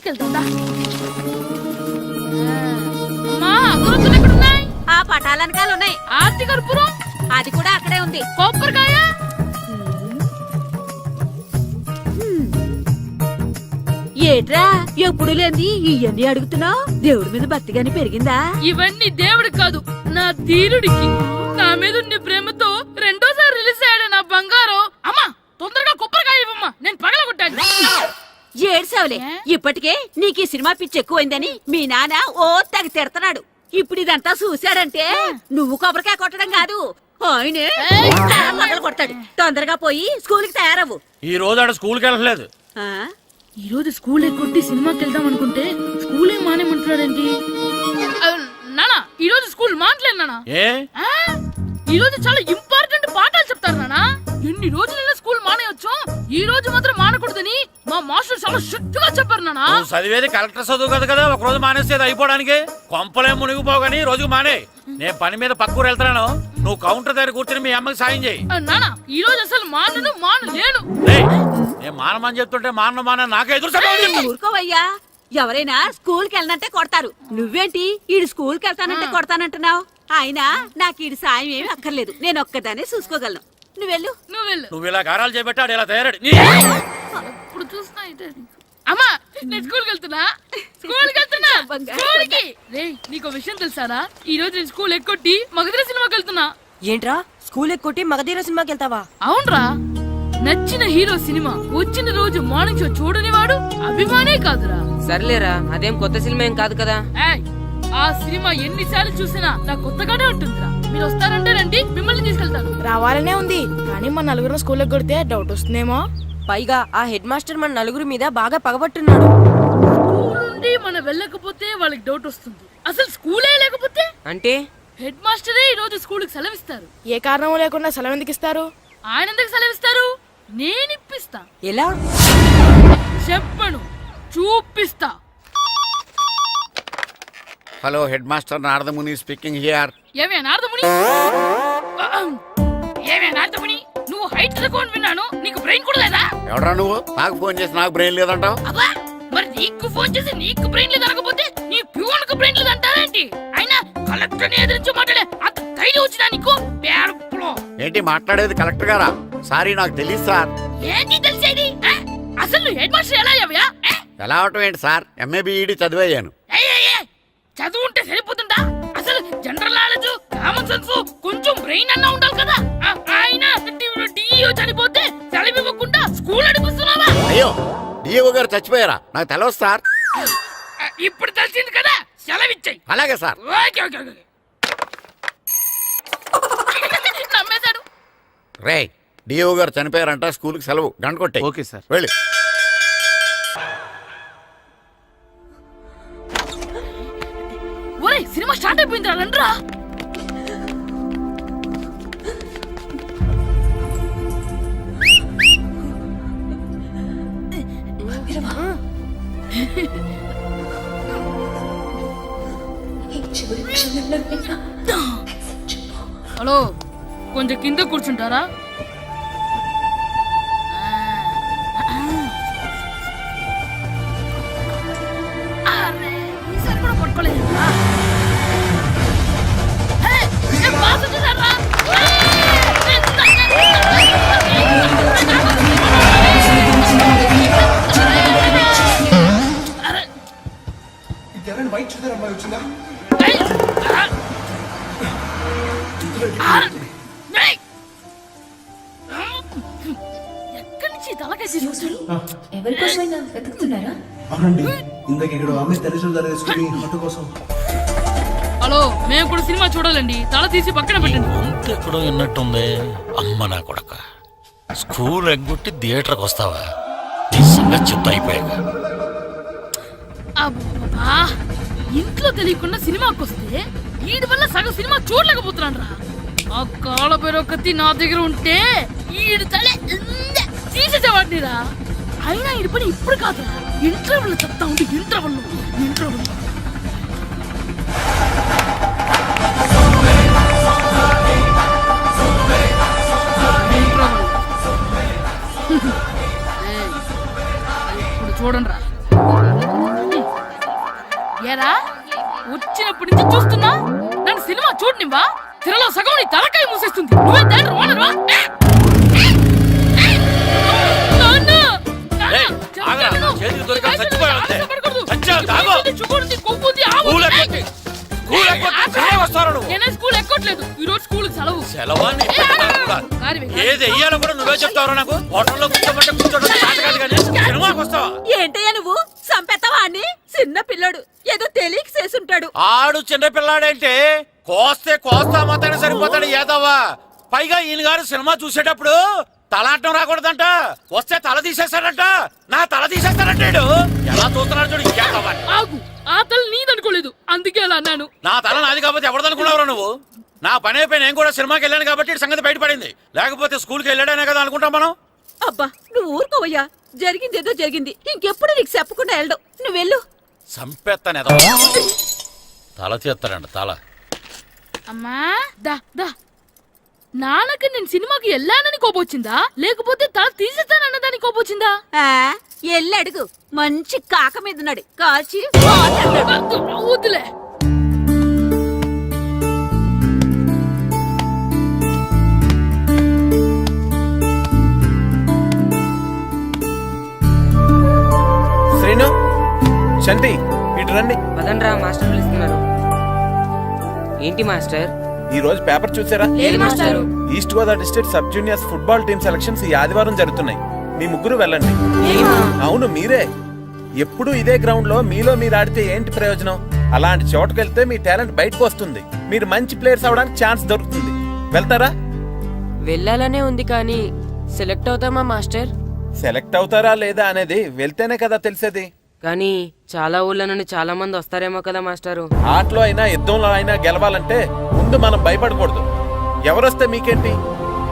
తీసుకెళ్తా. ఎక్కడున్నాయి? ఆ పటాలనకాలు ఉన్నాయి. ఆర్తి కర్పూరం అది కూడా అక్కడే ఉంది. కొబ్బరికాయ ఏట్రా ఎప్పుడు లేని ఇవన్నీ అడుగుతున్నావు? దేవుడి మీద భక్తిగాని పెరిగిందా? ఇవన్నీ దేవుడికి కాదు, నా ధీరుడికి. నా మీద ఉండే ప్రేమతో రెండోసారి రిలీజ్ అయ్యాడు నా బంగారం. అమ్మా తొందరగా కొబ్బరికాయ ఇవ్వమ్మా, నేను పగలగొట్టాను. ఏడ్సావులే, ఇప్పటికే నీకు ఈ సినిమా పిచ్చి ఎక్కువైందని మీ నాన్న ఓ తెగ తిడతాడు. ఇప్పుడు ఇదంతా చూశాడంటే నువ్వు కొబ్బరికాయ కొట్టడం కాదు, ఆయనే పగలు కొడతాడు. తొందరగా పోయి స్కూల్ కి తయారవు. ఈ రోజు ఆడ స్కూల్కి వెళ్ళలేదు. ఈ రోజు స్కూల్ ఎక్కొట్టి సినిమాకి వెళ్దాం అనుకుంటే స్కూల్ ఏం మానేమంటున్నాడండి. నానా ఈ రోజు స్కూల్ మానట్లేదు నానా. ఈ రోజు చాలా ఇంపార్టెంట్ పాఠాలు చెప్తారు నానా. ఎన్ని రోజులైనా స్కూల్ మానేయొచ్చు, ఈ రోజు మాత్రం మానకూడదని మా మాస్టర్ చాలా స్ట్రిక్ట్ గా చెప్పారు నానా. చదివేది కలెక్టర్ చదువు కదా కదా, ఒక రోజు మానేసేది అయిపోవడానికి. కొంపలే మునిగిపోగాని రోజుకు మానే. నేను పని మీద పక్కూరు వెళ్తాను, నువ్వు కౌంటర్ దగ్గర కూర్చొని మీ అమ్మకి సాయం చేయి. నానా ఈ రోజు అసలు మానలేను. నేను మానమని చెప్తుంటే మాన నాకే ఎదురు. ఊరుకోవయ్యా, ఎవరైనా స్కూల్ కి వెళ్ళనంటే కొడతారు. నువ్వేంటి ఈడు స్కూల్ కి వెళ్తానంటే కొడతానంటున్నావు? అయినా నాకు ఈడు సాయం ఏమి అక్కర్లేదు, నేను ఒక్కదానే చూసుకోగలను. నువ్వెళ్ళు. నువ్వు ఇలా గారాలు చేపెట్టాడు ఇలా తయారాడు. ఇప్పుడు చూస్తా అమ్మా, నేను స్కూల్కి వెళ్తున్నా. నీకు విషయం తెలుసారా? ఈ రోజు నేను స్కూల్ ఎక్కొట్టి మగధీర సినిమాకి వెళ్తున్నా. ఏంట్రా స్కూల్ ఎక్కొట్టి మగధీర సినిమాకి వెళ్తావా? అవునరా, నచ్చిన హీరో సినిమా వచ్చిన రోజు మార్నింగ్ షో చూడని వాడు అభిమానే కాదురా. సర్లేరా, అదేం కొత్త సినిమా ఏం కాదు కదా. ఆ సినిమా ఎన్నిసార్లు చూసినా నాకు కొత్తగానే ఉంటుందిరా. మీరు వస్తారంటే రండి, మిమ్మల్ని తీసుకెళ్తాను. రావాలనే ఉంది, కానీ మన నలుగురు స్కూల్ కొడితే డౌట్ వస్తుందేమో. పైగా ఆ హెడ్ మాస్టర్ మన నలుగురి మీద బాగా పగబట్టున్నాడు. స్కూల్ నుండి మనం వెళ్ళకపోతే వాళ్ళకి డౌట్ వస్తుంది. అసలు స్కూలే లేకపోతే అంటే హెడ్ మాస్టరే ఈ రోజు స్కూల్ కి సెలవిస్తారు. ఏ కారణం లేకుండా సెలవు ఎందుకు ఇస్తారు? ఆయన ఎందుకు సెలవిస్తారు? నేను ఇప్పిస్తా. ఎలా చెప్పను, చూపిస్తా. Hello, head master Naradamuni speaking here. ఏమే నారదముని, నువ్వు హైట్ తక్కువ విన్నాను, నీకు బ్రెయిన్ కూడా లేదా? ఎవడరా నువ్వు? నాకు ఫోన్ చేసి నాకు బ్రెయిన్ లేదంటావు? మరి నీకు ఫోన్ చేసి నీకు బ్రెయిన్ లేదు అనకపోతే నీ ప్యూన్ కు బ్రెయిన్ లేదు అంటారేంటి? అయినా కలెక్టర్ ని ఎదిరించి మాట్లాడే అంత ధైర్యం వచ్చినా నీకు? ఏంటి మాట్లాడేది కలెక్టర్ గారా? సారీ, నాకు తెలియదు సార్. ఏంటి తెలిసేది? అసలు నువ్వు హెడ్ మాస్టర్ ఎలా అయ్యావా? ఎలా అవటం ఏంటి సార్, ఎంఏ బిఈడి చదివయ్యాను. చదువు ఉంటే సరిపోతుందా? అసలు జనరల్ నాలెడ్జ్, కామన్ సెన్స్, కొంచెం బ్రెయిన్ అన్నా ఉండాలి కదా. ఆయన డిఇఓ చనిపోతే సెలవు ఇవ్వకుండా స్కూల్ నడిపిస్తున్నావా? అయ్యో, డిఇఓ గారు చచ్చిపోయారా? నాకు తెలవదు సార్. ఇప్పుడు తెలిసింది కదా, సెలవు ఇచ్చాయి. అలాగే సార్. నమ్మేశాడు. రే, డిఇఓ గారు చనిపోయారంట, స్కూల్కి సెలవు, గంట కొట్టే. Okay sir. వెళ్ళి. ఒరేయ్, సినిమా స్టార్ట్ అయిపోయింది రండ్రా. హలో, కొంచెం కింద కూర్చుంటారా? ఈసారి కూడా పట్టుకోలేదు. వైట్ చూద్దరు అమ్మాయి వచ్చిందా? ఎక్కడి నుంచి తలకేసి చూస్తాడు? ఎవరికోసమైనా వెతుకుతున్నారా? అవునండి, ఇందాక ఇక్కడ అమ్మాయి తల్లిదండ్రులు తీసుకుని ఆటో కోసం. హలో, మేము కూడా సినిమా చూడాలండి, తల తీసి పక్కన పెట్టండి. ఎక్కడో విన్నట్టుంది. అమ్మ నా కొడక, స్కూల్ ఎగ్గొట్టి థియేటర్కి వస్తావా? నిజంగా చెత్త అయిపోయాక. అబ్బా, ఇంట్లో తెలియకుండా సినిమాకి వస్తే వీడి వల్ల సగం సినిమా చూడలేకపోతున్నాను రా. ఆ కాళ్ళ పేరొకటి నా దగ్గర ఉంటే ఈడు తలే తీసేసేవాడిని రా. అయినా ఈడి పని ఇప్పుడు కాదురా, ఇంటర్వెల్ చెప్తా ఉంటే ఇంటర్వెల్ ఇప్పుడు చూడండి రా. ఏరా వచ్చినప్పటి నుంచి చూస్తున్నా నన్ను సినిమా చూడనివ్వా తిరలో సగం నీ తలకాయ మూసేస్తుంది నువ్వే థియేటర్ ఓనర్వా? నాన్న! నాన్న! ఏయ్, ఆగరా, చెప్తాను. చేతికి దొరికాక చచ్చిపోయావు అంతే. ఆశపడకూడదు. చచ్చావు, తాగు. చుక్కుడుంది, కొవ్వుంది, ఆవు స్కూల్ ఉంది. ఎక్కొట్టి, స్కూల్ ఎక్కొట్టి సెలవు వస్తావు నువ్వు. నేనే స్కూల్ ఎక్కట్లేదు ఈ రోజు స్కూల్ సెలవు. సెలవా నీ పెట్టడానికి కూడా. ఏది వెయ్యాలో కూడా నువ్వే చెప్తావు నాకు. హోటల్లో కూర్చోమంటే కూర్చోడం చేత కాదు కానీ సినిమాకి వస్తావా? ఏంటయ్యా నువ్వు చంపేస్తావా అని చిన్న పిల్లడు ఏదో తెలియక చేసుంటాడు. ఆడు చిన్న పిల్లాడంటే కోస్తే కోస్తా మాత్రమే సరిపోతాడు ఏదవ్వా. పైగా ఈయన గారు సినిమా చూసేటప్పుడు తలాటం రాకూడదంట, వస్తే తల తీసేస్తాడంట. నా తల తీసేస్తాడంటాడు. ఎలా చూస్తున్నాడు చూడు ఇంకేదవ్వా. ఆగు ఆ తల నీదనుకోలేదు అందుకే అలా అన్నాను. నా తల నాది కాబట్టి ఎవరిదనుకున్నావురా నువ్వు? నా పని అయిపోయి నేను కూడా సినిమాకి వెళ్ళాను కాబట్టి ఈ సంగతి బయటపడింది. లేకపోతే స్కూల్కి వెళ్ళాడనే కదా అనుకుంటాం మనం. అబ్బా నువ్వు ఊరుకోవయ్యా, జరిగిందేదో జరిగింది, ఇంకెప్పుడు నీకు చెప్పకుండా వెళ్ళడం. నువ్వు వెళ్ళు. సంపెత్తనే తల తీస్తాడంట తల. అమ్మా దా దా నాన్నకి నేను సినిమాకి వెళ్ళానని కోపొచ్చిందా లేకపోతే తల తీసేస్తానన్నదాని కోపొచ్చిందా? ఎల్లు అడుగు, మంచి కాక మీద ఉన్నాడు, కాల్చి వద్దులే. శ్రీను, శంటి, ఇటు రండి. పదండ్రా మాస్టర్ పిలుస్తున్నారు. ఏంటి మాస్టర్? ఈ రోజు పేపర్ చూసారా? లేదు మాస్టారు. East Godavari district sub juniors football team selections ఈ ఆదివారం జరుగుతున్నాయి. మీ ముగ్గురు వెళ్ళండి. అవును మీరే. ఎప్పుడు ఇదే గ్రౌండ్ లో మీలో మీరు ఆడితే ఏంటి ప్రయోజనం? అలాంటి చోటుకు వెళ్తే మీ టాలెంట్ బయటకు వస్తుంది. మీరు మంచి ప్లేయర్స్ అవడానికి ఛాన్స్ దొరుకుతుంది. వెళ్తారా? వెళ్ళాలనే ఉంది కానీ సెలెక్ట్ అవుతామా మాస్టర్? సెలెక్ట్ అవుతారా లేదా అనేది వెళ్తేనే కదా తెలిసేది. కానీ చాలా ఊళ్ళ నుండి చాలా మంది వస్తారేమో కదా మాస్టారు. ఆటలో అయినా యుద్ధంలో అయినా గెలవాలంటే ముందు మనం భయపడకూడదు. ఎవరొస్తే మీకేంటి?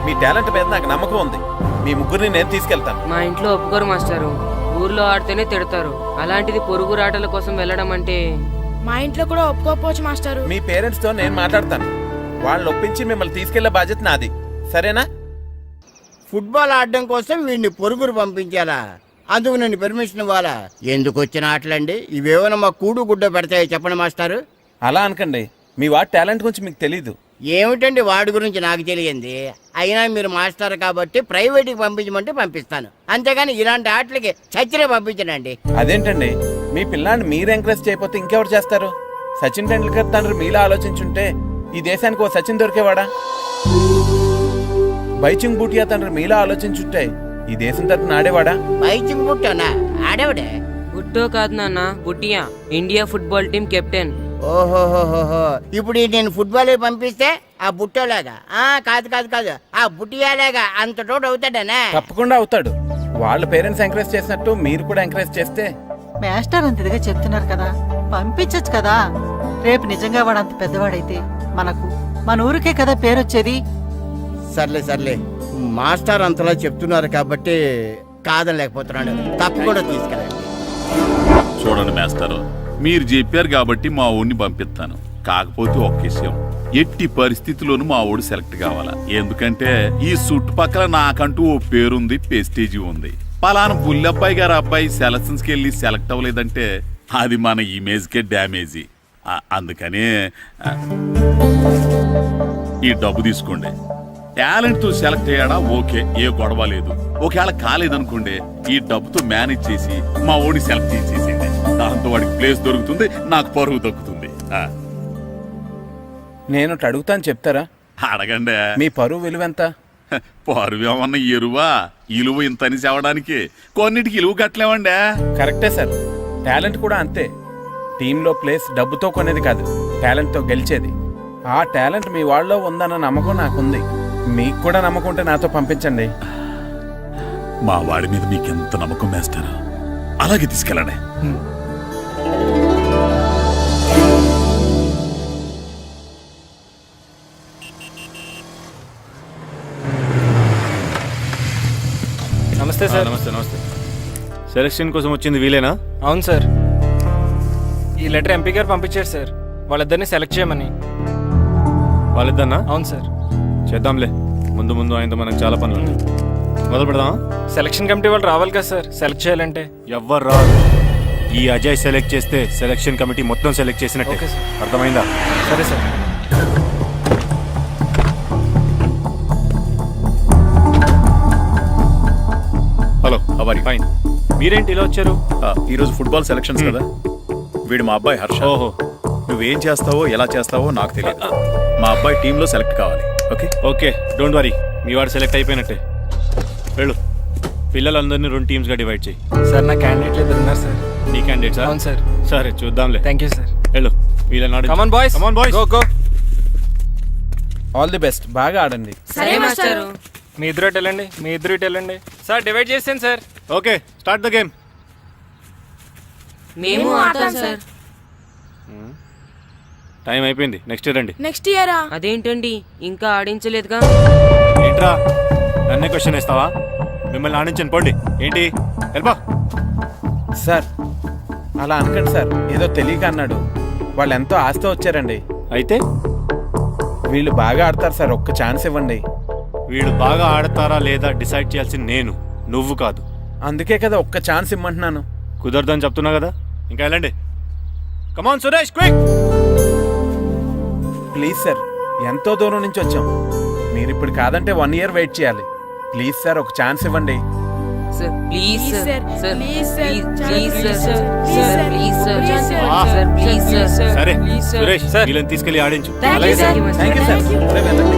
మీ టాలెంట్ మీద నాకు నమ్మకం ఉంది. మీ ముగ్గురిని నేను తీసుకెళ్తాను. మా ఇంట్లో ఒప్పుకోరు మాస్టారు. ఊర్లో ఆడితేనే తిడతారు. అలాంటిది పొరుగు ఆటల కోసం వెళ్ళడం అంటే మా ఇంట్లో కూడా ఒప్పుకోకపోవచ్చు మాస్టారు. మీ పేరెంట్స్ తో నేను మాట్లాడతాను. వాళ్ళని ఒప్పించి మిమ్మల్ని తీసుకెళ్లే బాధ్యత నాది. సరేనా? ఫుట్బాల్ ఆడడం కోసం వీడిని పొరుగురు పంపించాలా? అందుకు నేను పర్మిషన్ ఇవ్వాలా? ఎందుకు వచ్చిన ఆటలండి ఇవేమైనా మా కూడు గుడ్డ పెడతాయో చెప్పండి మాస్టారు. అలా అనకండి. మీ వాడి టాలెంట్ గురించి మీకు తెలీదు. ఏమిటండి వాడి గురించి నాకు తెలియంది? అయినా మీరు మాస్టర్ కాబట్టి ప్రైవేట్కి పంపించమంటే పంపిస్తాను, అంతేగాని ఇలాంటి ఆటలకి చచ్చినే పంపించనండి. అదేంటండి, మీ పిల్లాన్ని మీరు ఎంకరేజ్ చేయకపోతే ఇంకెవరు చేస్తారు? సచిన్ టెండూల్కర్ తండ్రి మీలా ఆలోచించుంటే ఈ దేశానికి ఓ సచిన్ దొరికేవాడా? బైచింగ్ బూటియా తండ్రి మీలా ఆలోచించుంటే ఈ దేశం తరపున ఆడేవాడా? బైచింగ్ పుట్టానా? ఆడేవిడే. బుట్టో కాదు నాన్న, Bhutia, India football team captain. ఓహోహోహో, ఇప్పుడు నేను ఫుట్బాల్ పంపిస్తే ఆ బుట్టోలాగా కాదు కాదు కాదు ఆ బుట్టియాలాగా అంత తోడు అవుతాడనా? తప్పకుండా అవుతాడు. వాళ్ళ పేరెంట్స్ ఎంకరేజ్ చేసినట్టు మీరు కూడా ఎంకరేజ్ చేస్తే. మాస్టర్ అంత ఇదిగా చెప్తున్నారు కదా, పంపించచ్చు కదా. రేపు నిజంగా వాడు అంత పెద్దవాడైతే మన ఊరికే కదా పేరు వచ్చేది. సర్లే సర్లే, మాస్టర్ అంతలా చెప్తున్నారు కాబట్టి కాదనలేకపోతున్నాడు. తప్పకుండా తీసుకెళ్ళండి. చూడండి మాస్టారు, మీరు చెప్పారు కాబట్టి మా ఊడిని పంపిస్తాను. కాకపోతే ఒక్క విషయం, ఎట్టి పరిస్థితుల్లోనూ మా ఊడు సెలెక్ట్ కావాలా. ఎందుకంటే ఈ చుట్టుపక్కల నాకంటూ ఓ పేరుంది, పెస్టేజీ ఉంది. పలానా బుల్లబ్బాయి గారు అబ్బాయి సెలక్షన్స్కి వెళ్ళి సెలెక్ట్ అవ్వలేదంటే అది మన ఇమేజ్కే డ్యామేజీ. అందుకనే ఈ డబ్బు తీసుకోండి. టాలెంట్ తో సెలెక్ట్ అయ్యాడా ఓకే, ఏ గొడవ లేదు. ఒకవేళ కాలేదనుకోండి, ఈ డబ్బుతో మేనేజ్ చేసి మా ఓడి సెలెక్ట్ చేసేసింది. దాంతో వాడికి ప్లేస్ దొరుకుతుంది, నాకు పరువు దక్కుతుంది. నేను అడుగుతాను, చెప్తారా? అడగండి. మీ పరువు విలువ ఎంత? పరువు ఏమన్నా ఎరువా? ఇలువ ఇంతని చెప్పడానికి కొన్నిటికి ఇలువ కట్టలేమండి. కరెక్టే సార్, టాలెంట్ కూడా అంతే. టీంలో ప్లేస్ డబ్బుతో కొనేది కాదు, టాలెంట్తో గెలిచేది. ఆ టాలెంట్ మీ వాళ్ళలో ఉందన్న నమ్మకం నాకుంది. మీకు కూడా నమ్మకం ఉంటే నాతో పంపించండి. మా వాడి మీద మీకెంత నమ్మకం వేస్తారా? అలాగే తీసుకెళ్ళండి. నమస్తే సార్. నమస్తే నమస్తే. సెలక్షన్ కోసం వచ్చింది వీలేనా? అవును సార్. ఈ లెటర్ ఎంపీ గారు పంపించారు సార్, వాళ్ళిద్దరిని సెలెక్ట్ చేయమని. వాళ్ళిద్దరినా? అవును సార్. చేద్దాంలే, ముందు ముందు ఆయనతో మనకు చాలా పనులు ఉన్నాయి. మొదలు పెడదాం. సెలక్షన్ కమిటీ వాళ్ళు రావాలి కదా సార్ సెలెక్ట్ చేయాలంటే. ఎవ్వరు రాదు. ఈ అజయ్ సెలెక్ట్ చేస్తే సెలక్షన్ కమిటీ మొత్తం సెలెక్ట్ చేసినట్టే. Okay sir. అర్థమైందా? సరే సార్. హలో అవరి ఫైన్. మీరేంటి ఇలా వచ్చారు? ఈరోజు ఫుట్బాల్ సెలక్షన్స్ కదా, వీడు మా అబ్బాయి హర్ష. ఓహో, నువ్వేం చేస్తావో ఎలా చేస్తావో నాకు తెలియదు. మా అబ్బాయి టీంలో సెలెక్ట్ కావాలి. ఓకే ఓకే, డోంట్ వరీ, మీ వాడు సెలెక్ట్ అయిపోయినట్టే. వెళ్ళు, పిల్లలందరినీ 2 టీమ్స్ గా డివైడ్ చేయి. సార్ నా క్యాండిడేట్లు ఇద్దరు ఉన్నారు సార్. నీ క్యాండిడేట్స్? అవును సార్. సరే చూద్దాంలే. Thank you sir. వెళ్ళు, వీళ్ళని come on boys, come on boys, go go. All the best, బాగా ఆడండి. సరే మాస్టారు. మీ ఇద్దరు ఇటు వెళ్ళండి, మీ ఇద్దరు ఇటు వెళ్ళండి. సార్ డివైడ్ చేసాను sir. Okay, start the game. మేము ఆడతాం సార్. టైం అయిపోయింది, నెక్స్ట్ రండి. నెక్స్ట్ ఇయరా? అదేంటండి ఇంకా ఆడించలేదుగా? ఏంట్రా నన్నే క్వశ్చన్ వేస్తావా? మిమ్మల్ని ఆడించండి, పోండి. ఏంటి వెళ్ళిపో. సార్ అలా అనకండి సార్, ఏదో తెలియక అన్నాడు. వాళ్ళు ఎంతో ఆస్తి వచ్చారండి. అయితే వీళ్ళు బాగా ఆడతారు సార్, ఒక్క ఛాన్స్ ఇవ్వండి. వీడు బాగా ఆడతారా లేదా డిసైడ్ చేయాల్సింది నేను, నువ్వు కాదు. అందుకే కదా ఒక్క ఛాన్స్ ఇమ్మంటున్నాను. కుదరదని చెప్తున్నా కదా, ఇంకా వెళ్ళండి. Come on Suresh, quick. Please sir, ఎంతో దూరం నుంచి వచ్చాం. మీరు ఇప్పుడు కాదంటే 1 year వెయిట్ చేయాలి. ప్లీజ్ సార్, ఒక ఛాన్స్ ఇవ్వండి. Sir please sir, sir please sir, please sir, please sir please sir, ఆ. Sir please sir. సరే ప్లీజ్ సార్. సురేష్, వీళ్ళని తీసుకెళ్ళి ఆడించు. Thank you sir. Thank you sir. ఇప్పుడే వెళ్ళండి.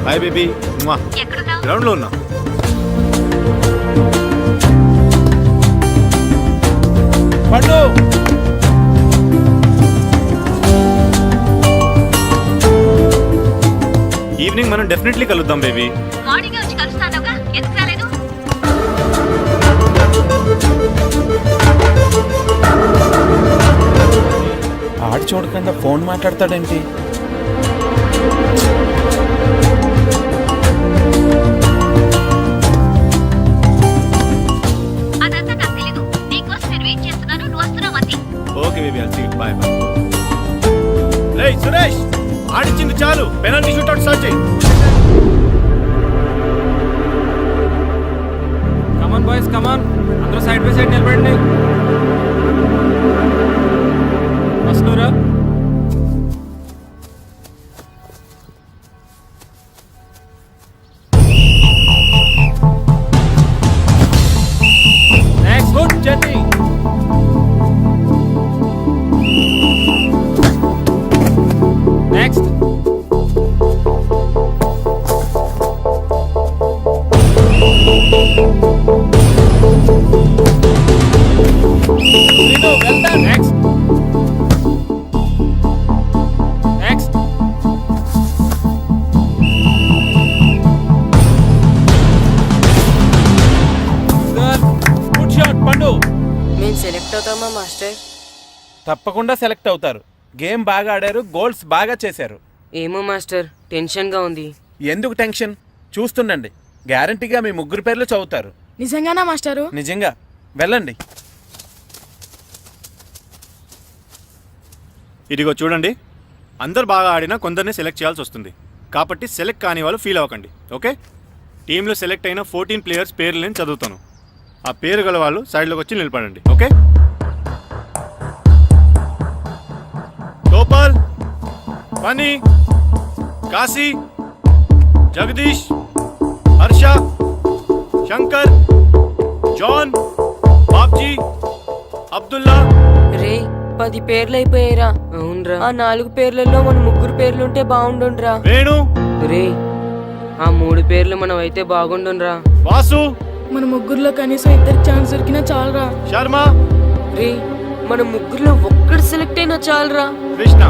Hi baby. గ్రౌండ్ లో ఉన్నా. పండు, ఈవినింగ్ మనం డెఫినెట్లీ కలుద్దాం బేబీ. ఆడి చూడకుండా ఫోన్ మాట్లాడతాడేంటి? Okay baby, I'll see you. Bye bye. రేయ్ సురేష్, ఆడించింది చాలు, పెనాల్టీ షూట్అవుట్ స్టార్ట్ చేయి. కమాన్ బాయ్స్, కమాన్. అందరూ సైడ్ బై సైడ్ నిలబడండి. వస్తున్నారా? Next, good journey. Next. Srinu, well done. Next. Next. Good. Good shot పండు. మేము సెలెక్ట్ అవుతామా మాస్టర్? తప్పకుండా సెలెక్ట్ అవుతారు. గేమ్ బాగా ఆడారు, గోల్స్ బాగా చేశారు. ఏమో మాస్టర్, టెన్షన్ గా ఉంది. ఎందుకు టెన్షన్? చూస్తుండండి, గ్యారంటీగా మీ 3 పేర్లు చదువుతారు. నిజంగానా మాస్టారు? నిజంగా. వెళ్ళండి. ఇదిగో చూడండి, అందరు బాగా ఆడినా కొందరిని సెలెక్ట్ చేయాల్సి వస్తుంది. కాబట్టి సెలెక్ట్ కాని వాళ్ళు ఫీల్ అవ్వకండి, ఓకే? టీంలో సెలెక్ట్ అయిన 14 ప్లేయర్స్ పేర్లు నేను చదువుతాను. ఆ పేరు గల వాళ్ళు సైడ్లోకి వచ్చి నిలబడండి, ఓకే? గోపాల్, ఫనీ, కాశీ, జగదీష్, హర్ష, శంకర్, జాన్, బాబ్జీ, అబ్దుల్లా. రే 10 పేర్లు అయిపోయారా? అవునరా. ఆ 4 పేర్లలో మన 3 పేర్లుంటే బాగుండుండ్రా. వేణు, రే ఆ 3 పేర్లు మనం అయితే బాగుండుండ్రా. వాసు, మన ముగ్గురులో కనీసం 2 ఛాన్స్ దొరికినా చాలరా. శర్మ, రే మన 3లో ఒక్కడు సెలెక్ట్ అయినా చాలరా. Krishna.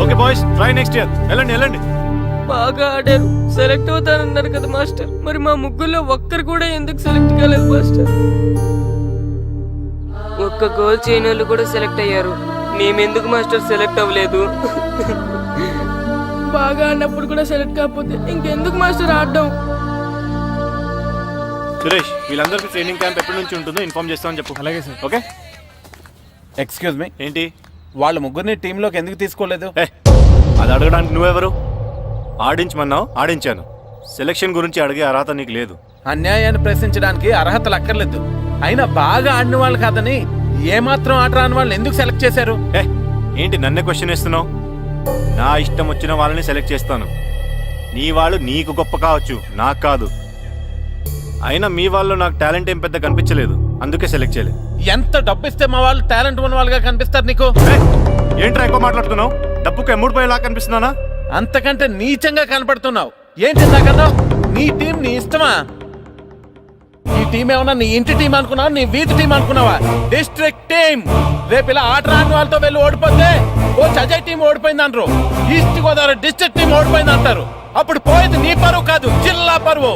Okay boys, try next year. వెళ్ళండి వెళ్ళండి. బాగా ఆడారు, సెలెక్ట్ అవుతానన్నారు కదా మాస్టర్. మరి మా 3లో ఒక్కరు కూడా ఎందుకు సెలెక్ట్ కాలేదు మాస్టర్? ఒక్క గోల్ చేయని వాళ్ళు కూడా సెలెక్ట్ అయ్యారు. మేమెందుకు మాస్టర్ సెలెక్ట్ అవ్వలేదు? బాగా ఆడినప్పుడు కూడా సెలెక్ట్ కాకపోతే ఇంకెందుకు మాస్టర్ ఆడడం? సురేష్, వీళ్ళందరికీ ట్రైనింగ్ క్యాంప్ ఎప్పటి నుంచి ఉంటుందో ఇన్ఫార్మ్ చేస్తామని చెప్పు. అలాగే సార్. ఓకే. ఎక్స్క్యూజ్ మీ, ఏంటి? వాళ్ళ ముగ్గురిని టీంలోకి ఎందుకు తీసుకోలేదు? అది అడగడానికి నువ్వెవరు? ఆడించమన్నావు, ఆడించాను. సెలక్షన్ గురించి అడిగే అర్హత నీకు లేదు. అన్యాయాన్ని ప్రశ్నించడానికి అర్హతలు అక్కర్లేదు. అయినా బాగా ఆడిన వాళ్ళు కాదని ఏమాత్రం ఆట రాని వాళ్ళని ఎందుకు సెలెక్ట్ చేశారు? ఏంటి నన్నే క్వశ్చన్ వేస్తున్నావు? నా ఇష్టం వచ్చిన వాళ్ళని సెలెక్ట్ చేస్తాను. నీ వాళ్ళు నీకు గొప్ప కావచ్చు, నాకు కాదు. అయినా మీ వాళ్ళు నాకు టాలెంట్ ఏం పెద్ద కనిపించలేదు, అందుకే సెలెక్ట్ చేయలేదు. ఎంత డబ్బు ఇస్తే మా వాళ్ళు టాలెంట్ ఉన్న వాళ్ళుగా కనిపిస్తారు నీకు? ఏంట్రా ఎక్కువ మాట్లాడుతున్నావు? డబ్బుకు ఎమ్ముడిపోయేలా కనిపిస్తున్నానా? అంతకంటే నీచంగా కనపడుతున్నావు. ఏంటి నాకన్నావు? నీ టీం నీ ఇష్టమా? ఈ టీం ఏమన్నా నీ ఇంటి టీం అనుకున్నావా, నీ వీధి టీం అనుకున్నావా? District team. రేపు ఇలా ఆట రాని వాళ్ళతో వెళ్ళి ఓడిపోతే అజయ్ టీం ఓడిపోయింది అంటారు, ఈస్ట్ గోదావరి డిస్ట్రిక్ట్ టీం ఓడిపోయింది అంటారు. అప్పుడు పోయేది నీ పరువు కాదు, జిల్లా పరువు.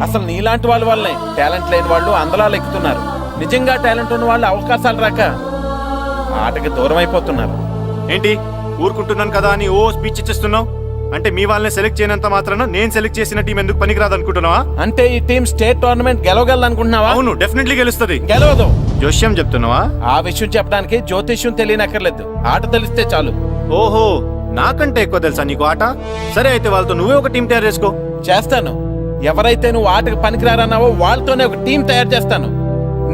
అసలు నీలాంటి వాళ్ళ వల్లే టాలెంట్ లేని వాళ్ళు అందలాలు ఎక్కుతున్నారు. నిజంగా టాలెంట్ ఉన్న వాళ్ళు అవకాశాలు రాక ఆటకి దూరం అయిపోతున్నారు. ఏంటి ఊరుకుంటున్నాను కదా అని ఓ స్పీచ్ ఇచ్చేస్తున్నావు? అంటే మీ వాళ్ళని సెలెక్ట్ చేయనంత మాత్రాన నేను సెలెక్ట్ చేసిన టీం ఎందుకు పనికిరాదు అనుకుంటున్నావా? అంటే ఈ టీం స్టేట్ టోర్నమెంట్ గెలవగలదు అనుకుంటున్నావా? అవును, డెఫినెట్లీ గెలుస్తుంది. గెలవదు. జోష్యం చెప్తున్నావా? ఆ విషయం చెప్పడానికి జ్యోతిష్యం తెలియనక్కర్లేదు, ఆట తెలిస్తే చాలు. ఓహో, నాకంటే ఎక్కువ తెలుసా నీకు ఆట? సరే అయితే వాళ్ళతో నువ్వే ఒక టీం తయారు చేసుకో. చేస్తాను. ఎవరైతే నువ్వు ఆటకు పనికిరారన్నావో వాళ్ళతోనే ఒక టీం తయారు చేస్తాను.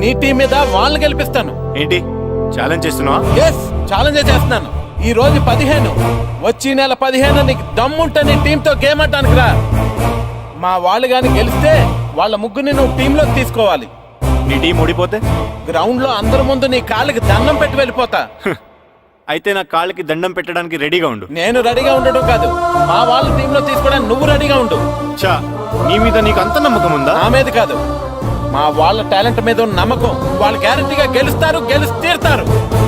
నీ టీం మీద వాళ్ళని గెలిపిస్తాను. ఏంటి ఛాలెంజ్ చేస్తున్నావా? ఎస్, ఛాలెంజ్ చేస్తున్నాను. ఈ రోజు 15, వచ్చే నెల 15 నీకు దమ్ముంటే నీ టీంతో గేమ్ ఆడటానికి రా. మా వాళ్ళు గాని గెలిస్తే వాళ్ళ ముగ్గురిని నువ్వు టీంలోకి తీసుకోవాలి. నీ టీం ఓడిపోతే గ్రౌండ్ లో అందరి ముందు నీ కాళ్ళకి దండం పెట్టి వెళ్ళిపోతా. అయితే నా కాళ్ళకి దండం పెట్టడానికి రెడీగా ఉండు. నేను రెడీగా ఉండడం కాదు, మా వాళ్ళ టీంలో తీసుకోవడానికి నువ్వు రెడీగా ఉండు. చా, నీ మీద నీకు అంత నమ్మకం ఉందా? నా మీద కాదు, మా వాళ్ళ టాలెంట్ మీద ఉన్న నమ్మకం. వాళ్ళు గ్యారంటీగా గెలుస్తారు, గెలిచి తీరుతారు.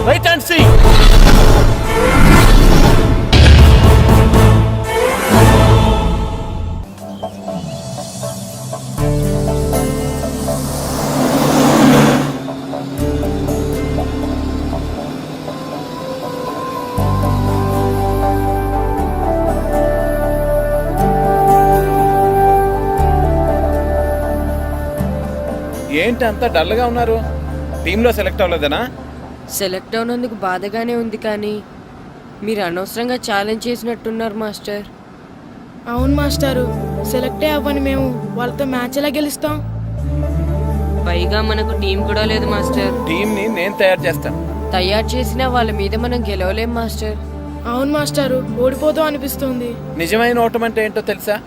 Right and see. ఏంటి అంత డల్గా ఉన్నారు? టీంలో సెలెక్ట్ అవ్వలేదనా? సెలెక్ట్ అవునందుకు బాధగానే ఉంది, కానీ మీరు అనవసరంగా ఛాలెంజ్ చేసినట్టున్నారు మాస్టర్. అవును మాస్టారు, సెలెక్టే అవ్వని మేము వాళ్ళతో మ్యాచ్ ఎలా గెలుస్తాం? పైగా మనకు టీం కూడా లేదు మాస్టర్. టీం ని నేను తయారు చేస్తాను. తయారు చేసిన వాళ్ళ మీద మనం గెలవలేం మాస్టర్. అవును మాస్టారు, ఓడిపోతాం అనిపిస్తుంది. నిజమైన ఓటం అంటే ఏంటో తెలుసా?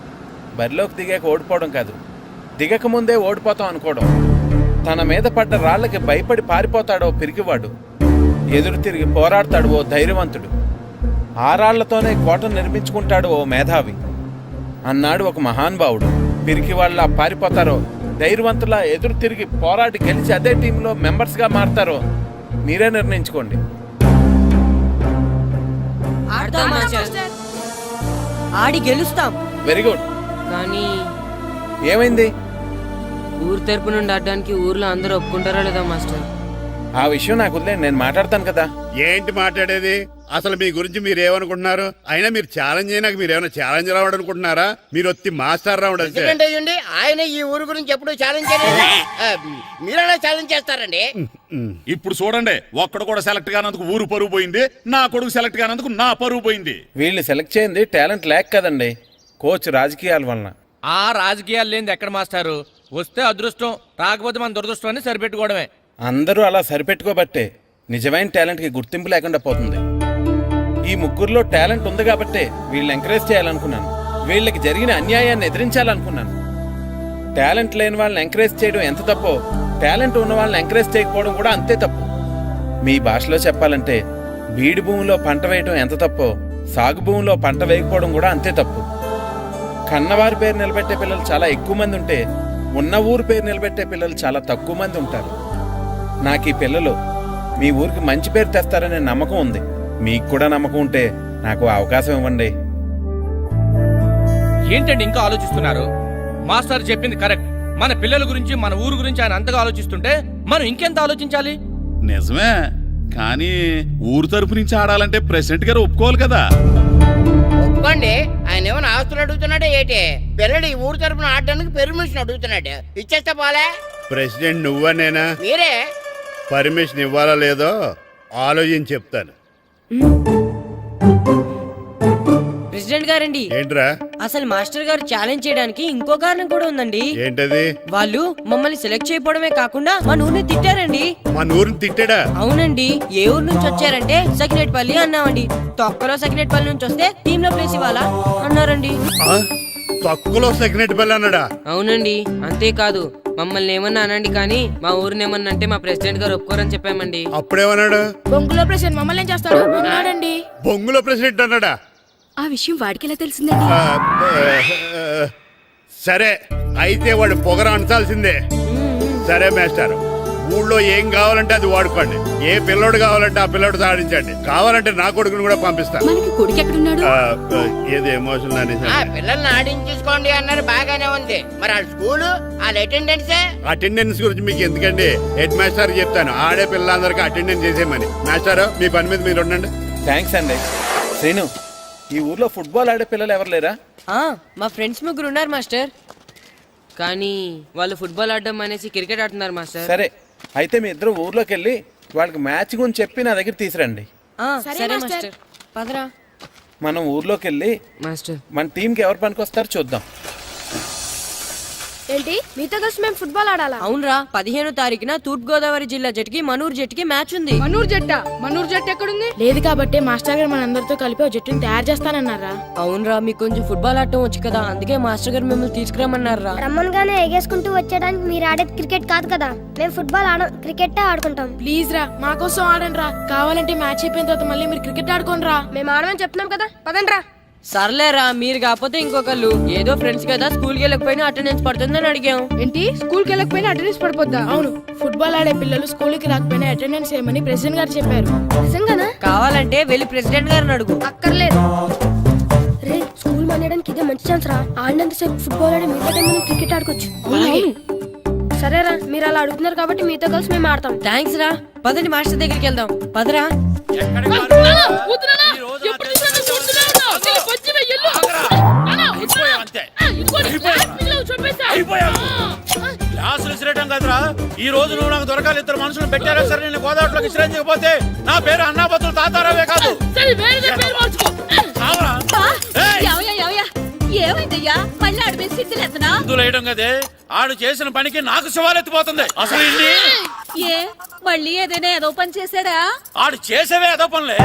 బరిలోకి దిగాక ఓడిపోవడం కాదు, దిగక ముందే ఓడిపోతాం అనుకోవడం. తన మీద పడ్డ రాళ్ళకి భయపడి పారిపోతాడో పిరికివాడు, ఎదురు తిరిగి పోరాడతాడు ఓ ధైర్యవంతుడు, ఆ రాళ్లతోనే కోటను నిర్మించుకుంటాడు ఓ మేధావి అన్నాడు ఒక మహానుభావుడు. పిరికి వాళ్ళ పారిపోతారో ధైర్యవంతులా ఎదురు తిరిగి పోరాడి గెలిచి అదే టీంలో మెంబర్స్గా మారతారో మీరే నిర్ణయించుకోండి. ఆడి గెలుస్తాం. Very good. కానీ ఏమైంది? ఊరు తరపు నుండి ఆడడానికి ఊర్లో అందరూ ఒప్పుకుంటారా లేదా మాస్టర్? ఆ విషయం నాకు వదిలేండి, నేను మాట్లాడతాను కదా. ఏంటి మాట్లాడేది? అసలు మీ గురించి మీరు ఏమనుకుంటున్నారు? అయినా మీరు ఛాలెంజ్ అయినాక మీరు ఏమైనా ఛాలెంజ్ రావడం అనుకుంటున్నారా? మీరు వచ్చి మాస్టర్ రావడం అంతే. ఆయన ఈ ఊరు గురించి ఎప్పుడు ఛాలెంజ్ చేయలేదు. మీరైనా ఛాలెంజ్ చేస్తారండి. ఇప్పుడు చూడండి, ఒక్కడు కూడా సెలెక్ట్ కానందుకు ఊరు పరువు పోయింది, నా కొడుకు సెలెక్ట్ కానందుకు నా పరువు పోయింది. వీళ్ళని సెలెక్ట్ చేయింది టాలెంట్ లేక కదండి, కోచ్ రాజకీయాల వలన. ఆ రాజకీయాలు లేనిది ఎక్కడ మాస్టారు? వస్తే అదృష్టం, రాకపోతే మన దురదృష్టం అని సరిపెట్టుకోవడమే. అందరూ అలా సరిపెట్టుకోబట్టే నిజమైన టాలెంట్కి గుర్తింపు లేకుండా పోతుంది. ఈ ముగ్గురులో టాలెంట్ ఉంది కాబట్టే వీళ్ళని ఎంకరేజ్ చేయాలనుకున్నాను, వీళ్ళకి జరిగిన అన్యాయాన్ని ఎదిరించాలనుకున్నాను. టాలెంట్ లేని వాళ్ళని ఎంకరేజ్ చేయడం ఎంత తప్పో, టాలెంట్ ఉన్న వాళ్ళని ఎంకరేజ్ చేయకపోవడం కూడా అంతే తప్పు. మీ భాషలో చెప్పాలంటే బీడు భూమిలో పంట వేయడం ఎంత తప్పో, సాగు భూమిలో పంట వేయకపోవడం కూడా అంతే తప్పు. కన్నవారి పేరు నిలబెట్టే పిల్లలు చాలా ఎక్కువ మంది ఉంటే, ఉన్న ఊరు పేరు నిలబెట్టే పిల్లలు చాలా తక్కువ మంది ఉంటారు. నాకు ఈ పిల్లలు మీ ఊరికి మంచి పేరు తెస్తారనే నమ్మకం ఉంది. మీకు కూడా నమ్మకం ఉంటే నాకు అవకాశం ఇవ్వండి. ఏంటండి ఇంకా ఆలోచిస్తున్నారు? మాస్టర్ చెప్పింది కరెక్ట్. మన పిల్లల గురించి, మన ఊరు గురించి ఆయన అంతగా ఆలోచిస్తుంటే మనం ఇంకెంత ఆలోచించాలి? నిజమే, కానీ ఊరు తరపు నుంచి ఆడాలంటే ప్రెసిడెంట్ గారు ఒప్పుకోవాలి కదా. ఒప్పుకోండి. ఆయన ఏమైనా ఆస్తులు అడుగుతున్నాడే ఏంటి? పిల్లడు ఈ ఊరు తరపున ఆడడానికి పెర్మిషన్ అడుగుతున్నాడు. ఇచ్చేస్తే పోలే. ప్రెసిడెంట్ నువ్వా నేనా? మీరే. పర్మిషన్ ఇవ్వాలా లేదో ఆలోచించి చెప్తాను. ప్రెసిడెంట్ గారండి, ఏంట్రా? అసలు మాస్టర్ గారు ఛాలెంజ్ చేయడానికి ఇంకో కారణం కూడా ఉందండి. ఏంటది? వాళ్ళు మమ్మల్ని సెలెక్ట్ చేయకపోవడమే కాకుండా మా ఊరిని తిట్టారండి. మా ఊరిని తిట్టాడా? అవునండి. ఏ ఊరు నుంచి వచ్చారంటే సకినేట్పల్లి అన్నామండి. తొక్కలో సకినేట్పల్లి నుంచి వస్తే టీమ్ లో ప్లేస్ ఇవ్వాలా అన్నారండి. తక్కువలో సెకండ్ బెల్ అన్నాడా? అవునండి. అంతేకాదు మమ్మల్ని ఏమన్నా అనండి కానీ మా ఊరిని ఏమన్నా అంటే మా ప్రెసిడెంట్ గారు ఒప్పుకోరని చెప్పామండి. అప్పుడేమన్నాడు? బొంగులో ప్రెసిడెంట్ మమ్మల్ని ఏం చేస్తాడు అన్నాడండి. బొంగులో ప్రెసిడెంట్ అన్నాడా? ఆ విషయం వాడికి ఎలా తెలిసిందండి? సరే అయితే వాడు పొగర అంచాల్సిందే. సరే మాస్టర్, ఊళ్ళో ఏం కావాలంటే అది వాడుకోండి. ఏ పిల్లోడు కావాలంటే ఆ పిల్లోడు సాధించండి. కావాలంటే నా కొడుకుని కూడా పంపిస్తాను. మనకి కొడుకు ఎక్కడున్నాడు? ఏది ఎమోషన్ అనేసి పిల్లల్ని ఆడించేసుకోండి అన్నారు, బాగానే ఉంది. మరి ఆ స్కూలు వాళ్ళ అటెండెన్స్ గురించి మీకు ఎందుకండి? హెడ్ మాస్టర్ చెప్తాను, ఆడే పిల్లలందరికీ అటెండెన్స్ చేసేయమని. మాస్టర్ మీ పని మీద మీరు ఉండండి. థ్యాంక్స్ అండి. శ్రీను, ఈ ఊర్లో ఫుట్బాల్ ఆడే పిల్లలు ఎవరు లేరా? మా ఫ్రెండ్స్ ముగ్గురు ఉన్నారు మాస్టర్, కానీ వాళ్ళు ఫుట్బాల్ ఆడడం అనేసి క్రికెట్ ఆడుతున్నారు మాస్టర్. సరే అయితే మీ ఇద్దరు ఊర్లోకి వెళ్ళి వాళ్ళకి మ్యాచ్ గురించి చెప్పి నా దగ్గర తీసురండి. సరే మాస్టర్, పదరా. మనం ఊర్లోకి వెళ్ళి మాస్టర్ మన టీంకి ఎవరు పనికొస్తారో చూద్దాం. ఏంటి మీతో కలిసి మేము ఫుట్బాల్ ఆడాలా? అవునరా, 15వ తారీఖున తూర్పు గోదావరి జిల్లా జట్టుకి మనూరు జట్టుకి మ్యాచ్ ఉంది. మనూరు జట్టు ఎక్కడుంది? లేదు కాబట్టి మాస్టర్ గారు మనందరితో కలిపి ఒక జట్టుని తయారు చేస్తానన్నారా? అవునరా, మీకు కొంచెం ఫుట్బాల్ ఆడటం వచ్చు కదా, అందుకే మాస్టర్ గారు మిమ్మల్ని తీసుకురమ్మన్నారా. రమ్మన్గానే ఎగేసుకుంటూ వచ్చేయడానికి మీరు ఆడేది క్రికెట్ కాదు కదా. మేము ఫుట్బాల్ క్రికెట్ ఆడుకుంటాం. ప్లీజ్ రా, మా కోసం ఆడండి రా. కావాలంటే మ్యాచ్ అయిపోయిన తర్వాత మళ్ళీ మీరు క్రికెట్ ఆడుకోండి రా. మేము ఆడమని చెప్తున్నాం కదా, పదండి రా. సర్లేరా, మీరు కాకపోతే ఇంకొకళ్ళు. ఏదో ఫ్రెండ్స్ కదా, స్కూల్కి వెళ్ళకపోయినా అటెండెన్స్ పడుతుందని అడిగాం. ఏంటి స్కూల్కి వెళ్ళకపోయినా అటెండెన్స్ పడిపోద్దా? అవును, ఫుట్బాల్ ఆడే పిల్లలు స్కూల్కి రాకపోయినా అటెండెన్స్ చేయమని ప్రెసిడెంట్ గారు చెప్పారు. నిజంగానా? కావాలంటే వెళ్ళి ప్రెసిడెంట్ గారిని అడుగు. అక్కర్లేదు. రే, స్కూల్ మానేయడానికి ఇదే మంచి ఛాన్స్ రా. ఆడినంతసేపు ఫుట్బాల్ ఆడి మిగతా టైం మనం క్రికెట్ ఆడుకోవచ్చు. సరేరా, మీరు అలా అడుగుతున్నారు కాబట్టి మీతో కలిసి మేము ఆడతాం. థ్యాంక్స్ రా. పదండి మాస్టర్ దగ్గరికి వెళ్దాం. పదరా. క్లాసులు విసిరేయటం కదరా. ఈ రోజు నువ్వు నాకు దొరకాలి. ఇద్దరు మనుషులు పెట్టారా సరే, నేను గోదావరిలోకి విసిరించకపోతే నా పేరు అన్నాబతులు తాతారావే కాదు. ఏమైందయ్యా? మళ్ళీ ఆడి మీద సిద్ధులు ఎత్తనా? ఇందులో వేయడం కదే, ఆడు చేసిన పనికి నాకు శివాలెత్తిపోతుంది. అసలు ఏ మళ్ళీ ఏదైనా ఏదో పని చేశాడా? ఆడు చేసేవే ఏదో పనులే.